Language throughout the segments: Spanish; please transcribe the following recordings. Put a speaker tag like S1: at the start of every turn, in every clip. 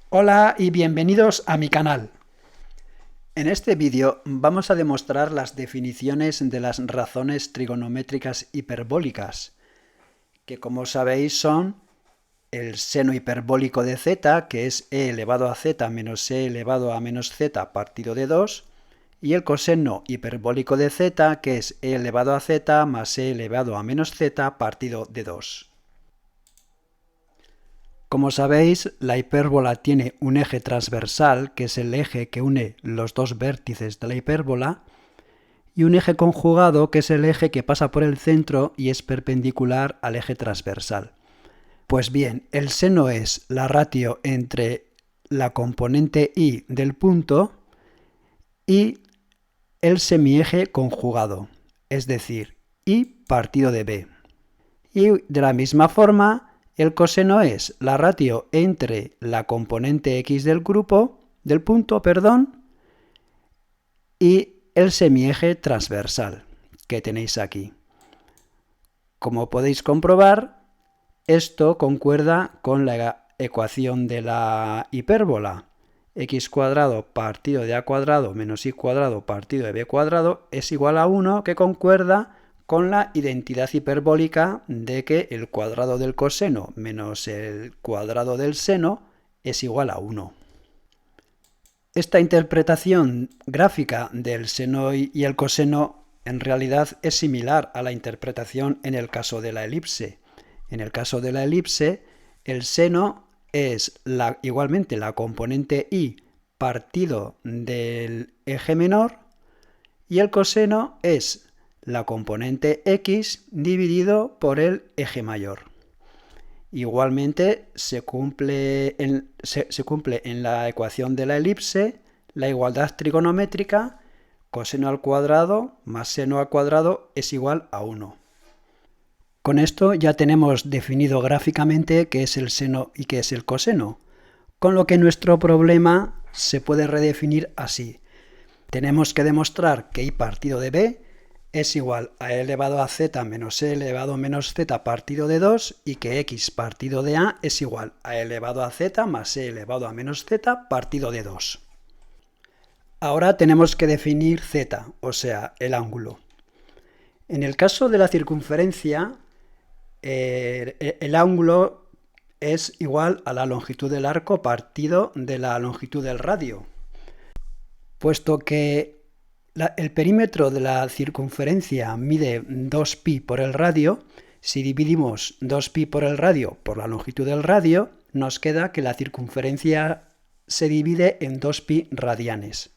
S1: Hola y bienvenidos a mi canal. En este vídeo vamos a demostrar las definiciones de las razones trigonométricas hiperbólicas, que como sabéis son el seno hiperbólico de z, que es e elevado a z menos e elevado a menos z partido de 2, y el coseno hiperbólico de z, que es e elevado a z más e elevado a menos z partido de 2. Como sabéis, la hipérbola tiene un eje transversal, que es el eje que une los dos vértices de la hipérbola, y un eje conjugado, que es el eje que pasa por el centro y es perpendicular al eje transversal. Pues bien, el seno es la ratio entre la componente y del punto y el semieje conjugado, es decir, y partido de b. Y de la misma forma, el coseno es la ratio entre la componente x del punto, y el semieje transversal que tenéis aquí. Como podéis comprobar, esto concuerda con la ecuación de la hipérbola. X cuadrado partido de a cuadrado menos y cuadrado partido de b cuadrado es igual a 1, que concuerda con la identidad hiperbólica de que el cuadrado del coseno menos el cuadrado del seno es igual a 1. Esta interpretación gráfica del seno y el coseno en realidad es similar a la interpretación en el caso de la elipse. En el caso de la elipse, el seno es igualmente la componente y partido del eje menor, y el coseno es la componente x dividido por el eje mayor. Igualmente se cumple en la ecuación de la elipse la igualdad trigonométrica: coseno al cuadrado más seno al cuadrado es igual a 1. Con esto ya tenemos definido gráficamente qué es el seno y qué es el coseno, con lo que nuestro problema se puede redefinir así. Tenemos que demostrar que y partido de b es igual a e elevado a z menos e elevado a menos z partido de 2, y que x partido de a es igual a e elevado a z más e elevado a menos z partido de 2. Ahora tenemos que definir z, o sea, el ángulo. En el caso de la circunferencia, el ángulo es igual a la longitud del arco partido de la longitud del radio. Puesto que el perímetro de la circunferencia mide 2pi por el radio, si dividimos 2pi por el radio por la longitud del radio, nos queda que la circunferencia se divide en 2pi radianes.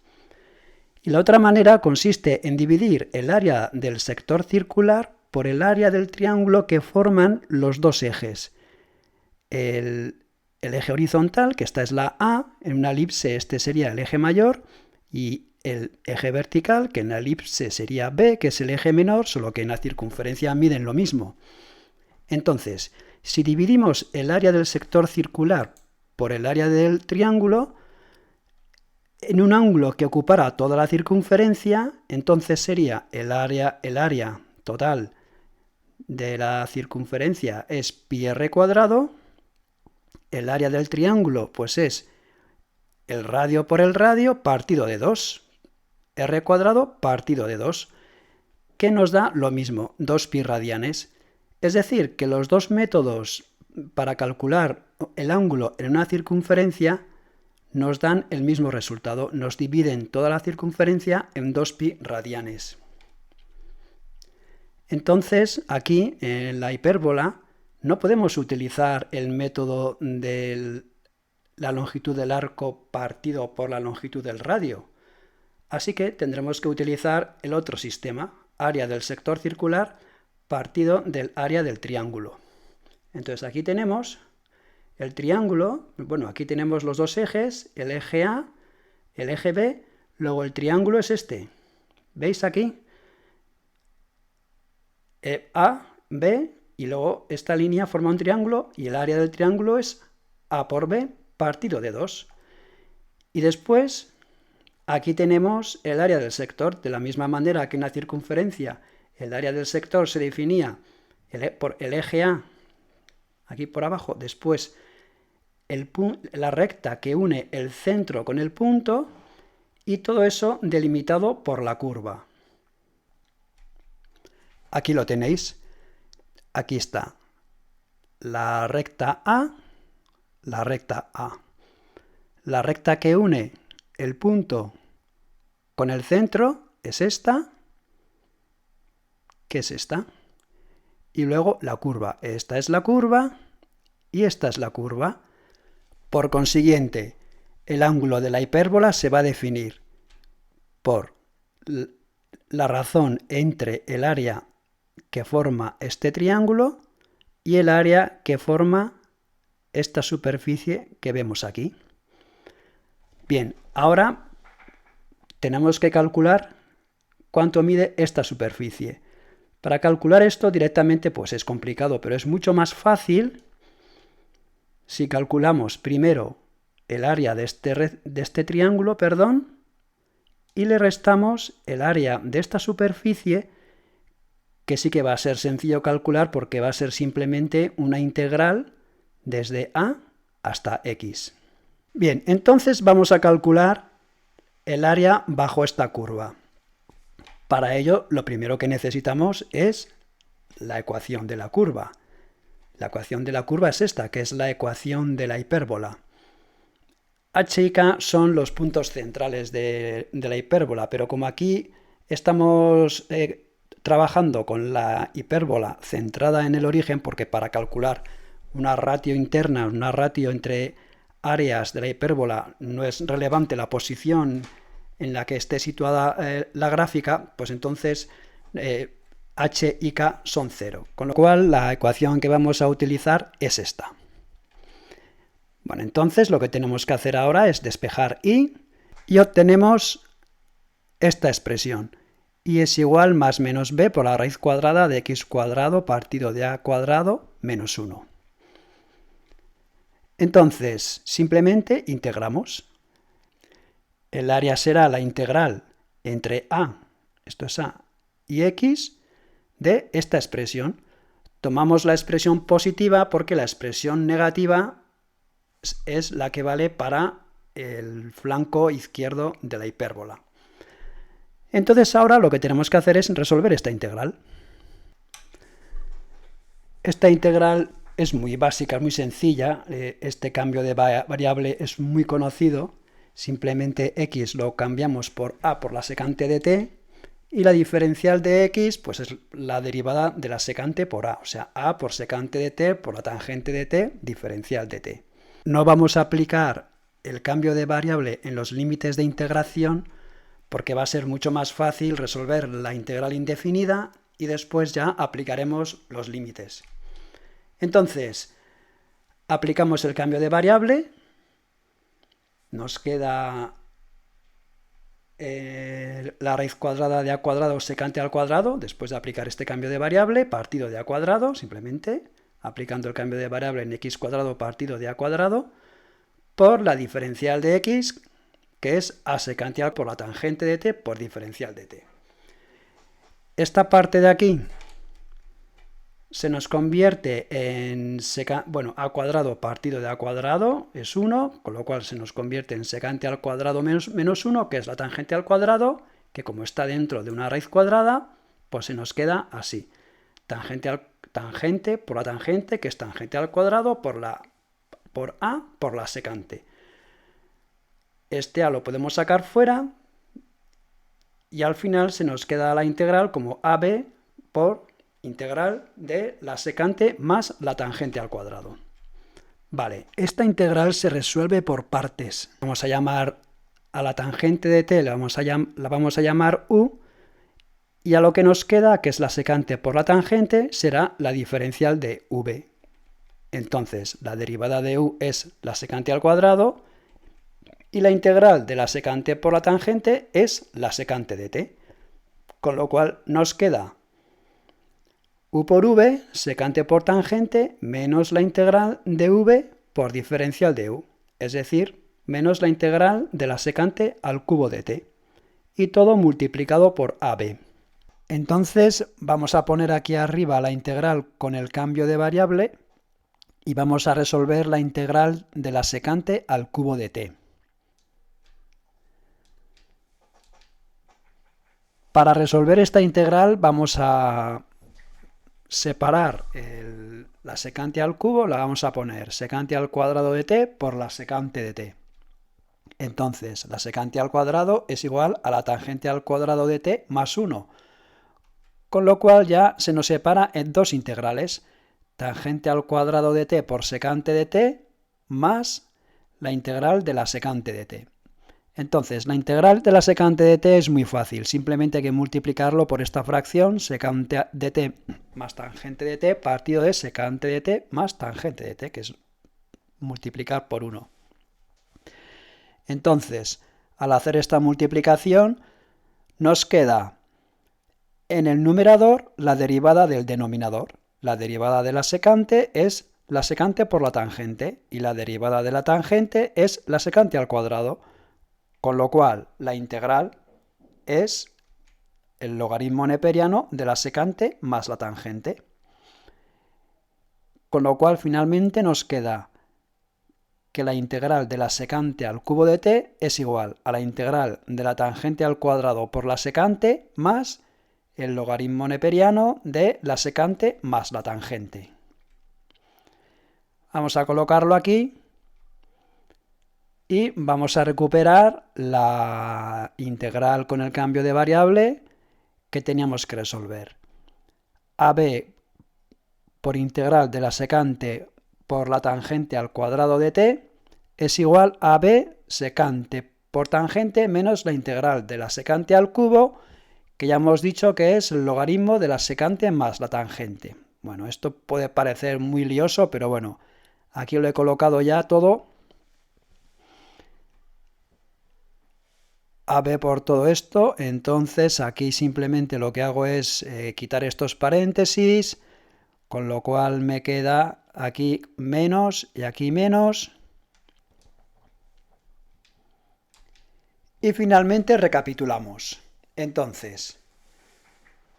S1: Y la otra manera consiste en dividir el área del sector circular por el área del triángulo que forman los dos ejes. El eje horizontal, que esta es la A, en una elipse este sería el eje mayor, y el eje vertical, que en la elipse sería B, que es el eje menor, solo que en la circunferencia miden lo mismo. Entonces, si dividimos el área del sector circular por el área del triángulo, en un ángulo que ocupara toda la circunferencia, entonces sería el área total de la circunferencia es pi r cuadrado, el área del triángulo pues es el radio por el radio partido de 2, r cuadrado partido de 2, que nos da lo mismo, 2pi radianes. Es decir, que los dos métodos para calcular el ángulo en una circunferencia nos dan el mismo resultado, nos dividen toda la circunferencia en 2pi radianes. Entonces, aquí, en la hipérbola, no podemos utilizar el método de la longitud del arco partido por la longitud del radio. Así que tendremos que utilizar el otro sistema, área del sector circular partido del área del triángulo. Entonces aquí tenemos el triángulo, bueno, aquí tenemos los dos ejes, el eje A, el eje B, luego el triángulo es este. ¿Veis aquí? A, B, y luego esta línea forma un triángulo y el área del triángulo es A por B partido de 2. Y después, aquí tenemos el área del sector, de la misma manera que en la circunferencia el área del sector se definía por el eje A, aquí por abajo, después la recta que une el centro con el punto, y todo eso delimitado por la curva. Aquí lo tenéis. Aquí está la recta A, la recta A. La recta que une el punto con el centro es esta, que es esta. Y luego la curva. Esta es la curva y esta es la curva. Por consiguiente, el ángulo de la hipérbola se va a definir por la razón entre el área que forma este triángulo y el área que forma esta superficie que vemos aquí. Bien, ahora tenemos que calcular cuánto mide esta superficie. Para calcular esto directamente pues es complicado, pero es mucho más fácil si calculamos primero el área de este triángulo, y le restamos el área de esta superficie, que sí que va a ser sencillo calcular porque va a ser simplemente una integral desde A hasta X. Bien, entonces vamos a calcular el área bajo esta curva. Para ello, lo primero que necesitamos es la ecuación de la curva. La ecuación de la curva es esta, que es la ecuación de la hipérbola. H y K son los puntos centrales de la hipérbola, pero como aquí estamos trabajando con la hipérbola centrada en el origen, porque para calcular una ratio interna, una ratio entre áreas de la hipérbola, no es relevante la posición en la que esté situada la gráfica, pues entonces H y K son 0. Con lo cual la ecuación que vamos a utilizar es esta. Bueno, entonces lo que tenemos que hacer ahora es despejar y obtenemos esta expresión. Y es igual más menos b por la raíz cuadrada de x cuadrado partido de a cuadrado menos 1. Entonces, simplemente integramos. El área será la integral entre a, esto es a, y x de esta expresión. Tomamos la expresión positiva porque la expresión negativa es la que vale para el flanco izquierdo de la hipérbola. Entonces ahora lo que tenemos que hacer es resolver esta integral. Esta integral es muy básica, es muy sencilla. Este cambio de variable es muy conocido. Simplemente x lo cambiamos por a por la secante de t, y la diferencial de x pues es la derivada de la secante por a, o sea, a por secante de t por la tangente de t, diferencial de t. No vamos a aplicar el cambio de variable en los límites de integración, porque va a ser mucho más fácil resolver la integral indefinida y después ya aplicaremos los límites. Entonces, aplicamos el cambio de variable, nos queda la raíz cuadrada de a cuadrado secante al cuadrado, después de aplicar este cambio de variable, partido de a cuadrado, simplemente, aplicando el cambio de variable en x cuadrado partido de a cuadrado, por la diferencial de x, que es a secante por la tangente de t por diferencial de t. Esta parte de aquí se nos convierte en a cuadrado partido de a cuadrado es 1, con lo cual se nos convierte en secante al cuadrado menos 1, que es la tangente al cuadrado, que como está dentro de una raíz cuadrada, pues se nos queda así. Tangente por la tangente, que es tangente al cuadrado, por a por la secante. Este a lo podemos sacar fuera y al final se nos queda la integral como ab por integral de la secante más la tangente al cuadrado. Vale, esta integral se resuelve por partes. Vamos a llamar a la tangente de t, la vamos a llamar u, y a lo que nos queda, que es la secante por la tangente, será la diferencial de v. Entonces, la derivada de u es la secante al cuadrado, y la integral de la secante por la tangente es la secante de t. Con lo cual nos queda u por v, secante por tangente, menos la integral de v por diferencial de u. Es decir, menos la integral de la secante al cubo de t. Y todo multiplicado por ab. Entonces vamos a poner aquí arriba la integral con el cambio de variable, y vamos a resolver la integral de la secante al cubo de t. Para resolver esta integral vamos a separar la secante al cubo, la vamos a poner secante al cuadrado de t por la secante de t. Entonces, la secante al cuadrado es igual a la tangente al cuadrado de t más 1, con lo cual ya se nos separa en dos integrales, tangente al cuadrado de t por secante de t más la integral de la secante de t. Entonces, la integral de la secante de t es muy fácil, simplemente hay que multiplicarlo por esta fracción, secante de t más tangente de t, partido de secante de t más tangente de t, que es multiplicar por 1. Entonces, al hacer esta multiplicación, nos queda en el numerador la derivada del denominador. La derivada de la secante es la secante por la tangente, y la derivada de la tangente es la secante al cuadrado, con lo cual la integral es el logaritmo neperiano de la secante más la tangente. Con lo cual finalmente nos queda que la integral de la secante al cubo de t es igual a la integral de la tangente al cuadrado por la secante más el logaritmo neperiano de la secante más la tangente. Vamos a colocarlo aquí y vamos a recuperar la integral con el cambio de variable que teníamos que resolver. AB por integral de la secante por la tangente al cuadrado de t es igual a b secante por tangente menos la integral de la secante al cubo, que ya hemos dicho que es el logaritmo de la secante más la tangente. Bueno, esto puede parecer muy lioso, pero bueno, aquí lo he colocado ya todo. AB por todo esto, entonces aquí simplemente lo que hago es quitar estos paréntesis, con lo cual me queda aquí menos y aquí menos. Y finalmente recapitulamos. Entonces,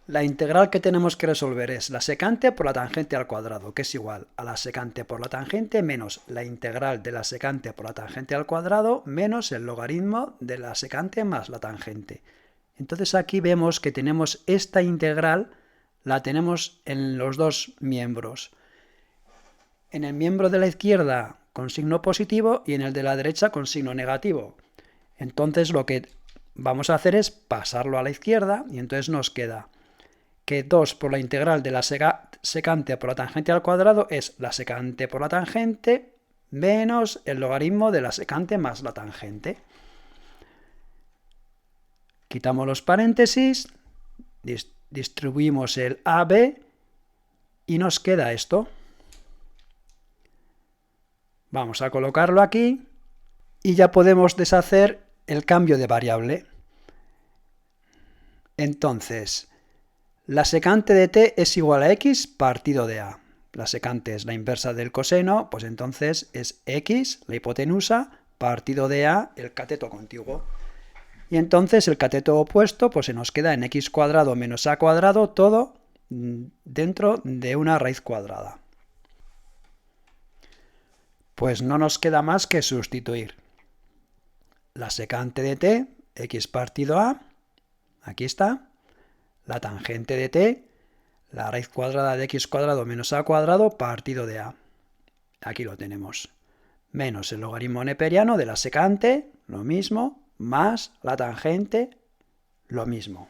S1: la integral que tenemos que resolver es la secante por la tangente al cuadrado, que es igual a la secante por la tangente menos la integral de la secante por la tangente al cuadrado menos el logaritmo de la secante más la tangente. Entonces aquí vemos que tenemos esta integral, la tenemos en los dos miembros. En el miembro de la izquierda con signo positivo y en el de la derecha con signo negativo. Entonces lo que vamos a hacer es pasarlo a la izquierda y entonces nos queda que 2 por la integral de la secante por la tangente al cuadrado es la secante por la tangente menos el logaritmo de la secante más la tangente. Quitamos los paréntesis, distribuimos el AB y nos queda esto. Vamos a colocarlo aquí y ya podemos deshacer el cambio de variable. Entonces, la secante de t es igual a x partido de a. La secante es la inversa del coseno, pues entonces es x, la hipotenusa, partido de a, el cateto contiguo. Y entonces el cateto opuesto pues se nos queda en x cuadrado menos a cuadrado, todo dentro de una raíz cuadrada. Pues no nos queda más que sustituir la secante de t, x partido a, aquí está, la tangente de t, la raíz cuadrada de x cuadrado menos a cuadrado partido de a. Aquí lo tenemos. Menos el logaritmo neperiano de la secante, lo mismo, más la tangente, lo mismo.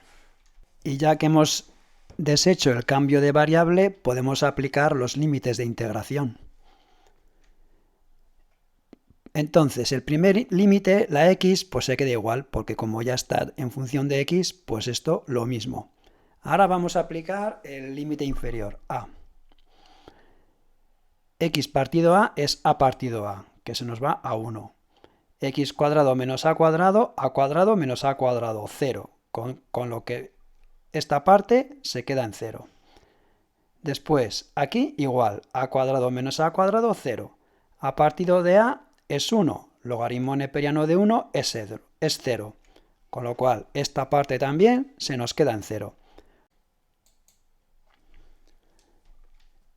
S1: Y ya que hemos deshecho el cambio de variable, podemos aplicar los límites de integración. Entonces, el primer límite, la x, pues se queda igual, porque como ya está en función de x, pues esto lo mismo. Ahora vamos a aplicar el límite inferior, a. X partido a es a partido a, que se nos va a 1. X cuadrado menos a cuadrado menos a cuadrado, 0, con lo que esta parte se queda en 0. Después, aquí igual, a cuadrado menos a cuadrado, 0. A partido de a es 1, logaritmo neperiano de 1 es 0, con lo cual esta parte también se nos queda en 0.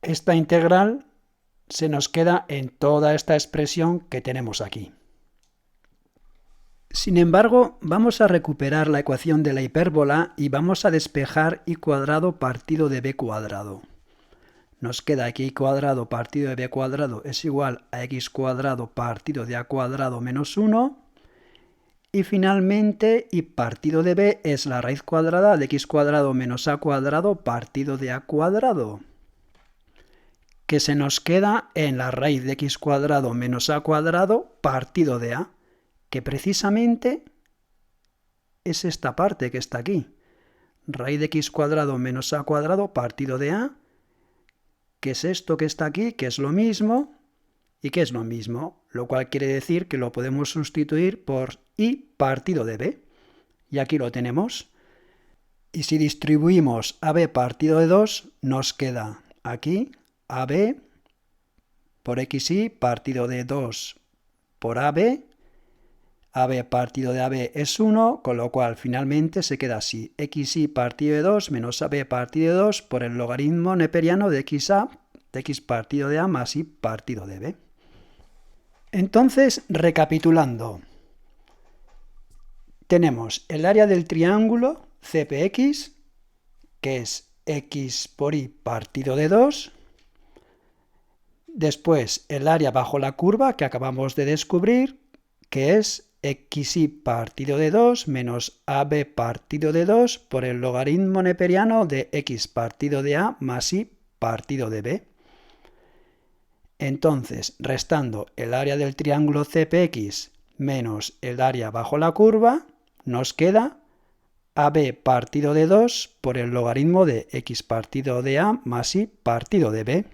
S1: Esta integral se nos queda en toda esta expresión que tenemos aquí. Sin embargo, vamos a recuperar la ecuación de la hipérbola y vamos a despejar y cuadrado partido de b cuadrado. Nos queda que y cuadrado partido de b cuadrado es igual a x cuadrado partido de a cuadrado menos 1. Y finalmente, y partido de b es la raíz cuadrada de x cuadrado menos a cuadrado partido de a cuadrado, que se nos queda en la raíz de x cuadrado menos a cuadrado partido de a, que precisamente es esta parte que está aquí. Raíz de x cuadrado menos a cuadrado partido de a, que es esto que está aquí, que es lo mismo, y que es lo mismo, lo cual quiere decir que lo podemos sustituir por y partido de b. Y aquí lo tenemos. Y si distribuimos ab partido de 2, nos queda aquí ab por xy partido de 2 por ab. AB partido de AB es 1, con lo cual finalmente se queda así. XY partido de 2 menos AB partido de 2 por el logaritmo neperiano de XA, de X partido de A más Y partido de B. Entonces, recapitulando, tenemos el área del triángulo CPX, que es X por Y partido de 2. Después, el área bajo la curva que acabamos de descubrir, que es XY partido de 2 menos AB partido de 2 por el logaritmo neperiano de X partido de A más Y partido de B. Entonces, restando el área del triángulo CPX menos el área bajo la curva, nos queda AB partido de 2 por el logaritmo de X partido de A más Y partido de B.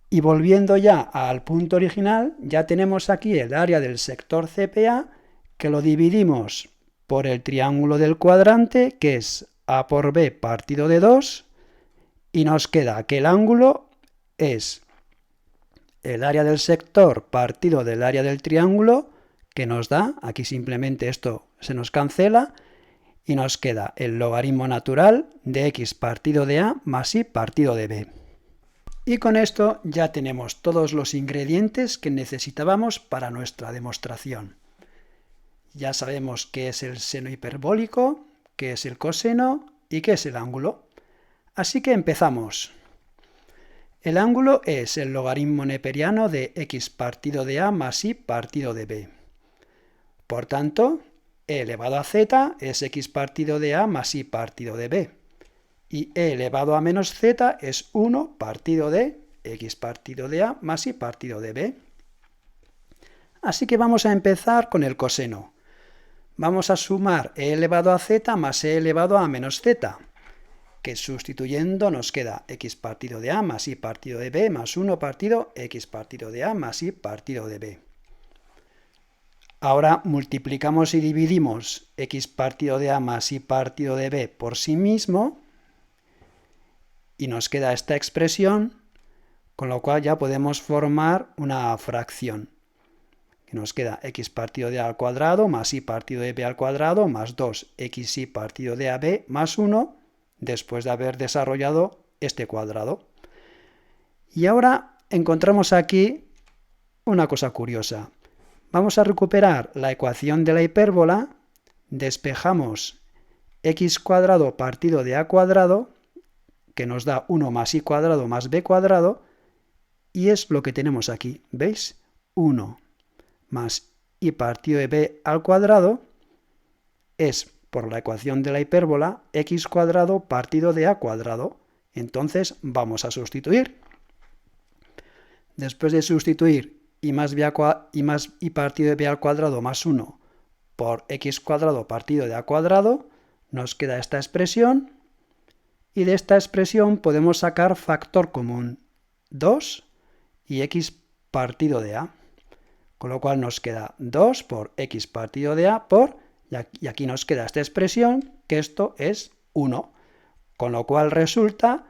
S1: Y volviendo ya al punto original, ya tenemos aquí el área del sector CPA, que lo dividimos por el triángulo del cuadrante, que es A por B partido de 2, y nos queda que el ángulo es el área del sector partido del área del triángulo, que nos da, aquí simplemente esto se nos cancela, y nos queda el logaritmo natural de X partido de A más Y partido de B. Y con esto ya tenemos todos los ingredientes que necesitábamos para nuestra demostración. Ya sabemos qué es el seno hiperbólico, qué es el coseno y qué es el ángulo. Así que empezamos. El ángulo es el logaritmo neperiano de x partido de a más y partido de b. Por tanto, e elevado a z es x partido de a más y partido de b. Y e elevado a menos z es 1 partido de x partido de a más y partido de b. Así que vamos a empezar con el coseno. Vamos a sumar e elevado a z más e elevado a menos z, que sustituyendo nos queda x partido de a más y partido de b más 1 partido x partido de a más y partido de b. Ahora multiplicamos y dividimos x partido de a más y partido de b por sí mismo, y nos queda esta expresión, con lo cual ya podemos formar una fracción. Que nos queda x partido de a al cuadrado más y partido de b al cuadrado más 2xy partido de ab más 1, después de haber desarrollado este cuadrado. Y ahora encontramos aquí una cosa curiosa. Vamos a recuperar la ecuación de la hipérbola, despejamos x cuadrado partido de a cuadrado, que nos da 1 más y cuadrado más b cuadrado, y es lo que tenemos aquí, ¿veis? 1 más y partido de b al cuadrado es, por la ecuación de la hipérbola, x cuadrado partido de a cuadrado. Entonces vamos a sustituir. Después de sustituir y más y partido de b al cuadrado más 1 por x cuadrado partido de a cuadrado, nos queda esta expresión, y de esta expresión podemos sacar factor común, 2 y x partido de a. Con lo cual nos queda 2 por x partido de a por, y aquí nos queda esta expresión, que esto es 1. Con lo cual resulta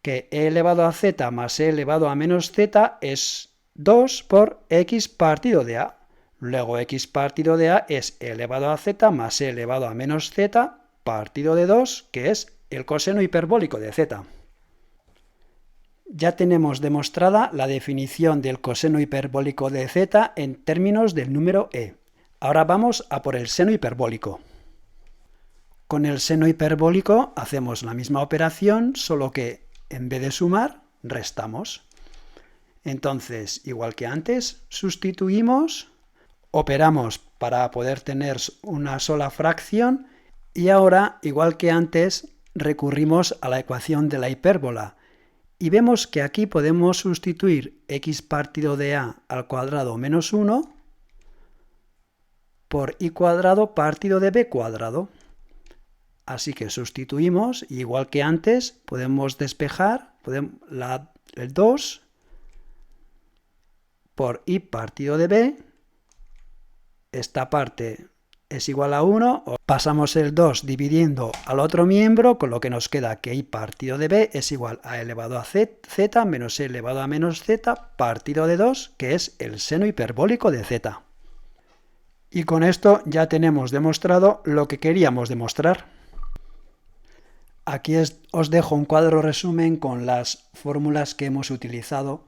S1: que e elevado a z más e elevado a menos z es 2 por x partido de a. Luego x partido de a es e elevado a z más e elevado a menos z partido de 2, que es el coseno hiperbólico de z. ya tenemos demostrada la definición del coseno hiperbólico de z en términos del número e. Ahora vamos a por el seno hiperbólico. Con el seno hiperbólico hacemos la misma operación, solo que en vez de sumar, restamos. Entonces, igual que antes, sustituimos, operamos para poder tener una sola fracción y ahora, igual que antes, recurrimos a la ecuación de la hipérbola. Y vemos que aquí podemos sustituir x partido de a al cuadrado menos 1 por y cuadrado partido de b cuadrado. Así que sustituimos, igual que antes, podemos despejar el 2 por y partido de b. Esta parte es igual a 1, pasamos el 2 dividiendo al otro miembro, con lo que nos queda que y partido de b es igual a elevado a z menos e elevado a menos z partido de 2, que es el seno hiperbólico de z. Y con esto ya tenemos demostrado lo que queríamos demostrar. Aquí os dejo un cuadro resumen con las fórmulas que hemos utilizado.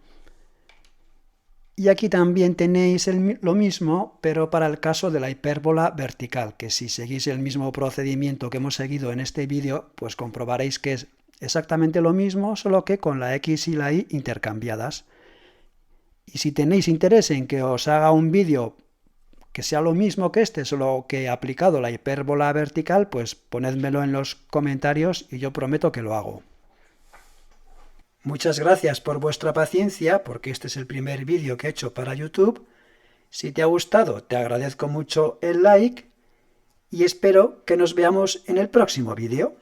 S1: Y aquí también tenéis lo mismo, pero para el caso de la hipérbola vertical, que si seguís el mismo procedimiento que hemos seguido en este vídeo, pues comprobaréis que es exactamente lo mismo, solo que con la x y la y intercambiadas. Y si tenéis interés en que os haga un vídeo que sea lo mismo que este, solo que he aplicado la hipérbola vertical, pues ponedmelo en los comentarios y yo prometo que lo hago. Muchas gracias por vuestra paciencia, porque este es el primer vídeo que he hecho para YouTube. Si te ha gustado, te agradezco mucho el like y espero que nos veamos en el próximo vídeo.